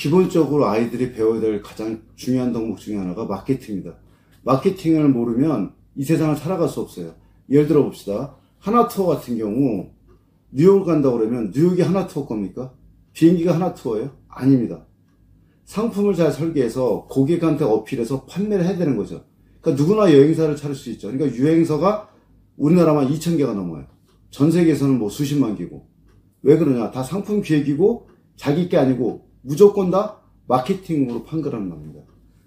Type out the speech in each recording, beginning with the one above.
기본적으로 아이들이 배워야 될 가장 중요한 덕목 중에 하나가 마케팅입니다. 마케팅을 모르면 이 세상을 살아갈 수 없어요. 예를 들어 봅시다. 하나투어 같은 경우 뉴욕을 간다고 그러면 뉴욕이 하나투어 겁니까? 비행기가 하나투어예요? 아닙니다. 상품을 잘 설계해서 고객한테 어필해서 판매를 해야 되는 거죠. 그러니까 누구나 여행사를 차릴 수 있죠. 그러니까 유행사가 우리나라만 2,000개가 넘어요. 전 세계에서는 뭐 수십만 개고. 왜 그러냐? 다 상품 기획이고 자기 게 아니고 무조건 다 마케팅으로 판거라는 겁니다.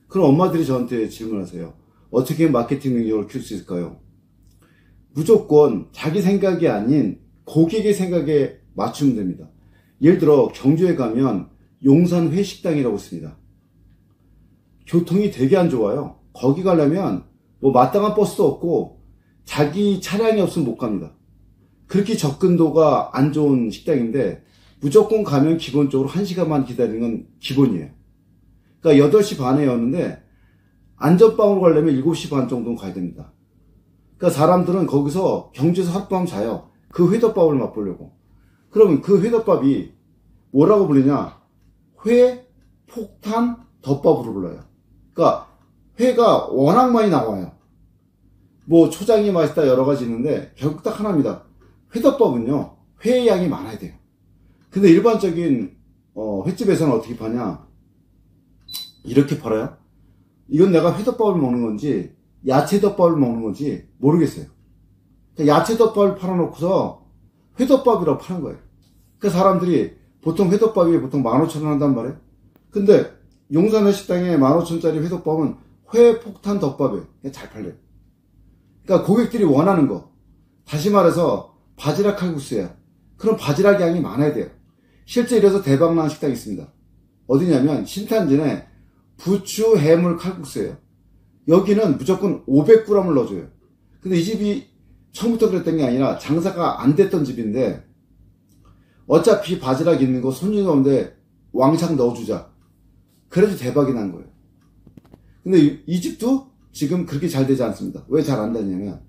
그럼 엄마들이 저한테 질문하세요. 어떻게 마케팅 능력을 키울 수 있을까요? 무조건 자기 생각이 아닌 고객의 생각에 맞추면 됩니다. 예를 들어 경주에 가면 용산 회식당이라고 있습니다. 교통이 되게 안 좋아요. 거기 가려면 뭐 마땅한 버스도 없고 자기 차량이 없으면 못 갑니다. 그렇게 접근도가 안 좋은 식당인데 무조건 가면 기본적으로 1시간만 기다리는 건 기본이에요. 그러니까 8시 반에 여는데 안전빵으로 가려면 7시 반 정도는 가야 됩니다. 그러니까 사람들은 거기서 경주에서 하룻밤 자요. 그 회덮밥을 맛보려고. 그러면 그 회덮밥이 뭐라고 불리냐? 회, 폭탄, 덮밥으로 불러요. 그러니까 회가 워낙 많이 나와요. 뭐 초장이 맛있다 여러 가지 있는데 결국 딱 하나입니다. 회덮밥은요, 회의 양이 많아야 돼요. 근데 일반적인 횟집에서는 어떻게 파냐? 이렇게 팔아요. 이건 내가 회덮밥을 먹는 건지 야채덮밥을 먹는 건지 모르겠어요. 그러니까 야채덮밥을 팔아놓고서 회덮밥이라고 파는 거예요. 그러니까 사람들이 보통 회덮밥이 보통 15,000원 한단 말이에요. 근데 용산의 식당에 15,000원짜리 회덮밥은 회 폭탄 덮밥이에요. 잘 팔려요. 그러니까 고객들이 원하는 거, 다시 말해서 바지락 칼국수예요. 그럼 바지락 양이 많아야 돼요. 실제 이래서 대박난 식당이 있습니다. 어디냐면 신탄진에 부추 해물 칼국수예요. 여기는 무조건 500g을 넣어줘요. 근데 이 집이 처음부터 그랬던 게 아니라 장사가 안 됐던 집인데 어차피 바지락 있는 거 손님이 오는데 왕창 넣어주자. 그래도 대박이 난 거예요. 근데 이 집도 지금 그렇게 잘 되지 않습니다. 왜 잘 안 되냐면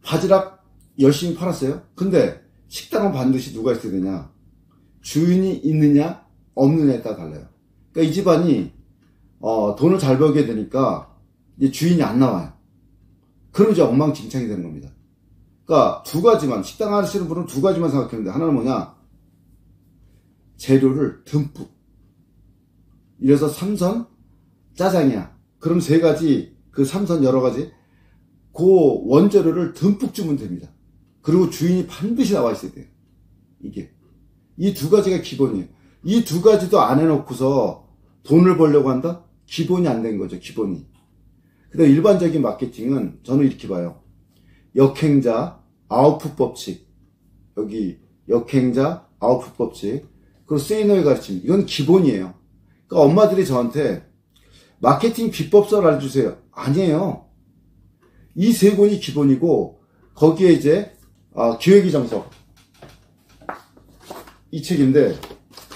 바지락 열심히 팔았어요. 근데 식당은 반드시 누가 있어야 되냐? 주인이 있느냐 없느냐에 따라 달라요. 그러니까 이 집안이 돈을 잘 벌게 되니까 이제 주인이 안 나와요. 그럼 이제 엉망진창이 되는 겁니다. 그러니까 두 가지만, 식당 하시는 분은 두 가지만 생각했는데, 하나는 뭐냐? 재료를 듬뿍. 이래서 삼선 짜장이야. 그럼 세 가지, 그 삼선 여러 가지, 그 원재료를 듬뿍 주면 됩니다. 그리고 주인이 반드시 나와 있어야 돼요. 이게. 이 두 가지가 기본이에요. 이 두 가지도 안 해놓고서 돈을 벌려고 한다? 기본이 안 된 거죠, 기본이. 근데 일반적인 마케팅은 저는 이렇게 봐요. 역행자, 아웃풋 법칙. 여기 역행자, 아웃풋 법칙. 그리고 세이노의 가르침. 이건 기본이에요. 그러니까 엄마들이 저한테 마케팅 비법서를 알려주세요. 아니에요. 이 세 권이 기본이고 거기에 이제 기획이 정석. 이 책인데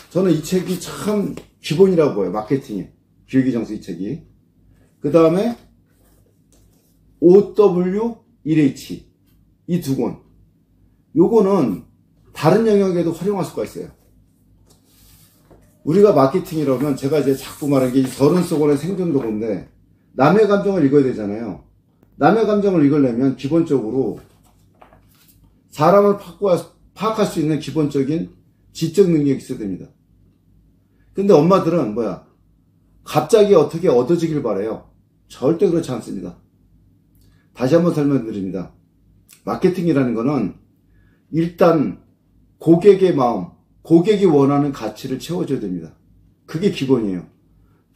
저는 이 책이 참 기본이라고 봐요. 마케팅에. 기획이 정석 이 책이. 그 다음에 OW1H 이 두 권. 요거는 다른 영역에도 활용할 수가 있어요. 우리가 마케팅이라면 제가 이제 자꾸 말하는 게 서른 속원의 생존 도구인데 남의 감정을 읽어야 되잖아요. 남의 감정을 읽으려면 기본적으로 사람을 파악할 수 있는 기본적인 지적 능력이 있어야 됩니다. 근데 엄마들은 뭐야? 갑자기 어떻게 얻어지길 바래요. 절대 그렇지 않습니다. 다시 한번 설명드립니다. 마케팅이라는 거는 일단 고객의 마음, 고객이 원하는 가치를 채워줘야 됩니다. 그게 기본이에요.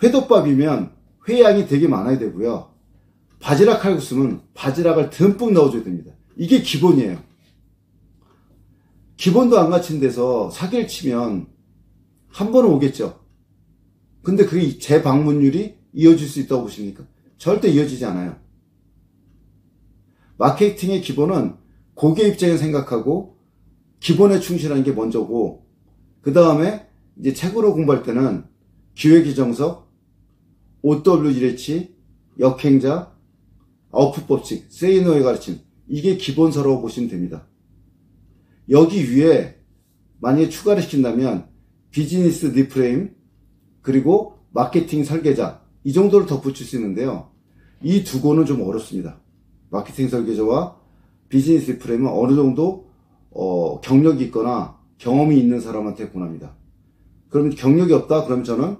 회덮밥이면 회양이 되게 많아야 되고요. 바지락 칼국수는 바지락을 듬뿍 넣어줘야 됩니다. 이게 기본이에요. 기본도 안 갖춘 데서 사기를 치면 한 번은 오겠죠. 근데 그게 재방문율이 이어질 수 있다고 보십니까? 절대 이어지지 않아요. 마케팅의 기본은 고객 입장에 생각하고 기본에 충실하는 게 먼저고, 그 다음에 이제 책으로 공부할 때는 기획의 정석, OW1H, 역행자, 아웃풋 법칙, 세이노의 가르침, 이게 기본서라고 보시면 됩니다. 여기 위에 만약에 추가를 시킨다면 비즈니스 리프레임, 그리고 마케팅 설계자, 이 정도를 덧붙일 수 있는데요. 이 두 권은 좀 어렵습니다. 마케팅 설계자와 비즈니스 리프레임은 어느 정도 경력이 있거나 경험이 있는 사람한테 권합니다. 그러면 경력이 없다? 그러면 저는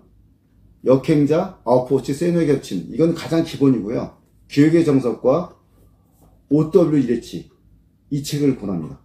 역행자, 아웃포스트, 세뇌 겹침, 이건 가장 기본이고요. 기획의 정석과 OW1H, 이 책을 권합니다.